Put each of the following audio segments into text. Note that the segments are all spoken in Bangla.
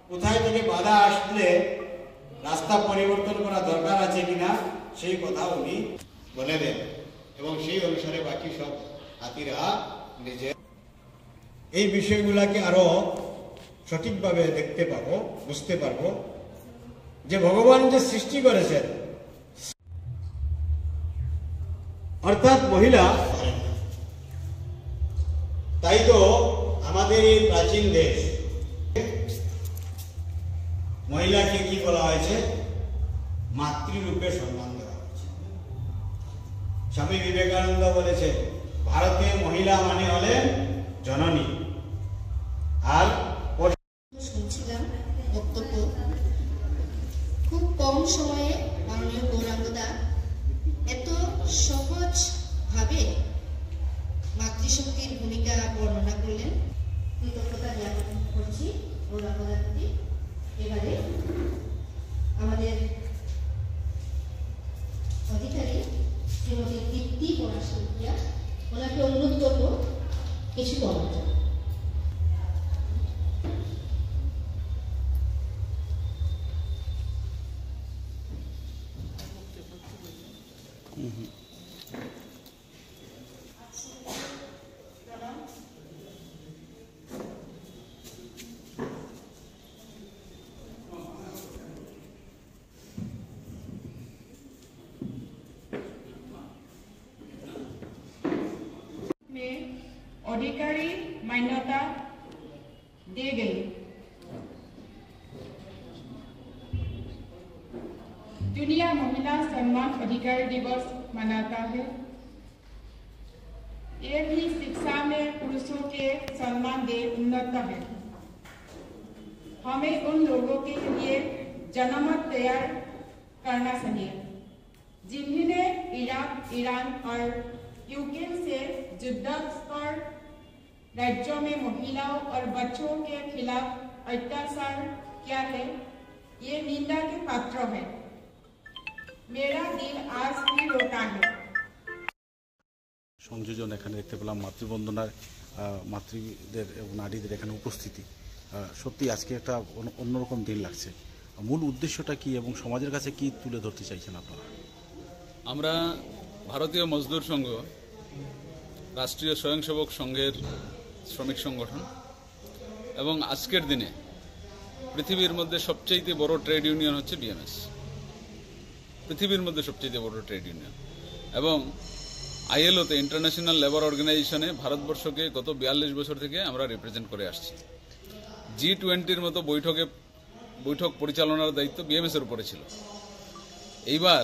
কোথায় থেকে বাধা আসলে রাস্তা পরিবর্তন করা দরকার আছে কিনা সেই কথা উনি বলে দেন এবং সেই অনুসারে বাকি সব হাতিরা নিজের এই বিষয়গুলোকে আরো সঠিকভাবে দেখতে পাবো, বুঝতে পারবো যে ভগবান যে সৃষ্টি করেছেন অর্থাৎ মহিলা, তাই তো আমাদের এই প্রাচীন দেশ মহিলাকে কি বলা হয়েছে? মাতৃরূপে সম্মান দেওয়া হয়েছে। স্বামী বিবেকানন্দ বলেছে ভারতে মহিলা মানে হলেন জননী। আর শুনছিলাম বক্তব্য, খুব কম সময়ে মাননীয় গৌরাঙ্গদা এত সহজ ভাবে মাতৃশক্তির ভূমিকা বর্ণনা করলেন। কৃতজ্ঞতা জ্ঞাপন করছি গৌরাঙ্গদার প্রতি। এবারে আমাদের অধিকারী শ্রীমতী দীপ্তি পরাশিয়া, ওনাকে অনুরোধ করবো কিছু বলার জন্য। अधिकारी मान्यता दी गई। दुनिया महिला सम्मान अधिकार दिवस मनाता है। ये भी शिक्षा में पुरुषों के सम्मान दे उन्नत है। हमें उन लोगों के लिए जनमत तैयार करना चाहिए जिन्होंने इराक, ईरान और यूक्रेन से युद्धस्तर राज्यों में महिलाओं और बच्चों के खिलाफ अत्याचार किया है। ये निंदा के पात्र है। मेरा दिल आज भी रोता है। সংযোজন এখানে দেখতে পেলাম মাতৃবন্দনার মাতৃদের এবং নারীদের এখানে উপস্থিতি সত্যি আজকে একটা অন্যরকম দিন লাগছে। মূল উদ্দেশ্যটা কি এবং সমাজের কাছে কি তুলে ধরতে চাইছেন আপনারা? আমরা ভারতীয় মজদুর সংঘ রাষ্ট্রীয় স্বয়ংসেবক সংঘের শ্রমিক সংগঠন এবং আজকের দিনে পৃথিবীর মধ্যে সবচেয়ে বড় ট্রেড ইউনিয়ন হচ্ছে বিএমএস। পৃথিবীর মধ্যে সবচেয়ে বড় ট্রেড ইউনিয়ন এবং আইএলওতে ইন্টারন্যাশনাল লেবার অর্গানাইজেশনে ভারতবর্ষকে গত 42 বছর থেকে আমরা রিপ্রেজেন্ট করে আসছি। G20-র মতো বৈঠক পরিচালনার দায়িত্ব বিএমএস এর উপরে ছিল। এইবার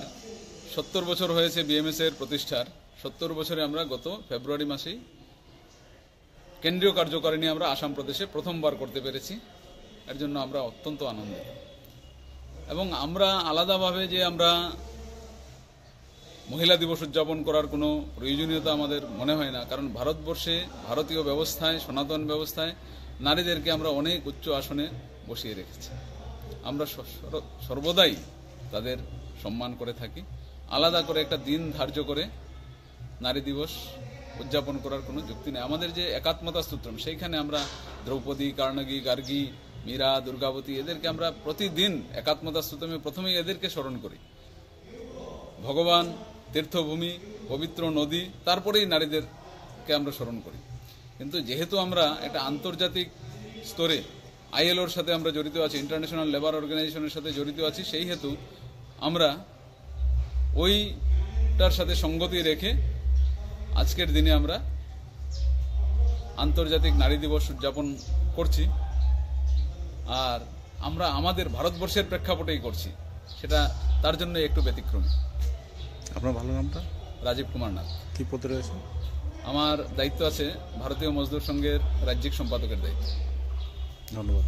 70 বছর হয়েছে বিএমএস এর প্রতিষ্ঠার। 70 বছরে আমরা গত ফেব্রুয়ারি মাসেই কেন্দ্রীয় কার্যকারিণী আমরা আসাম প্রদেশে প্রথমবার করতে পেরেছি। এর জন্য আমরা অত্যন্ত আনন্দিত এবং আমরা আলাদাভাবে যে আমরা মহিলা দিবস উদযাপন করার কোনো প্রয়োজনীয়তা আমাদের মনে হয় না, কারণ ভারতবর্ষে ভারতীয় ব্যবস্থায়, সনাতন ব্যবস্থায় নারীদেরকে আমরা অনেক উচ্চ আসনে বসিয়ে রেখেছি। আমরা সর্বদাই তাদের সম্মান করে থাকি। আলাদা করে একটা দিন ধার্য করে নারী দিবস উদযাপন করার কোনো যুক্তি নেই। আমাদের যে একাত্মতা সূত্রম, সেইখানে আমরা দ্রৌপদী, কার্ণগী, গার্গী, মীরা, দুর্গাবতী এদেরকে আমরা প্রতিদিন একাত্মতা সূত্রমে প্রথমেই এদেরকে স্মরণ করি। ভগবান, তীর্থভূমি, পবিত্র নদী, তারপরেই নারীদেরকে আমরা স্মরণ করি। কিন্তু যেহেতু আমরা একটা আন্তর্জাতিক স্তরে আইএলওর সাথে আমরা জড়িত আছি, ইন্টারন্যাশনাল লেবার অর্গানাইজেশনের সাথে জড়িত আছি, সেই হেতু আমরা ওইটার সাথে সঙ্গতি রেখে আজকের দিনে আমরা আন্তর্জাতিক নারী দিবস উদযাপন করছি। আর আমরা আমাদের ভারতবর্ষের প্রেক্ষাপটেই করছি, সেটা তার জন্য একটু ব্যতিক্রমী। আপনার ভালো নামটা? রাজীব কুমার নাথ। কি পদে রয়েছে? আমার দায়িত্ব আছে ভারতীয় মজদুর সংঘের রাজ্যিক সম্পাদকের দায়িত্ব। ধন্যবাদ।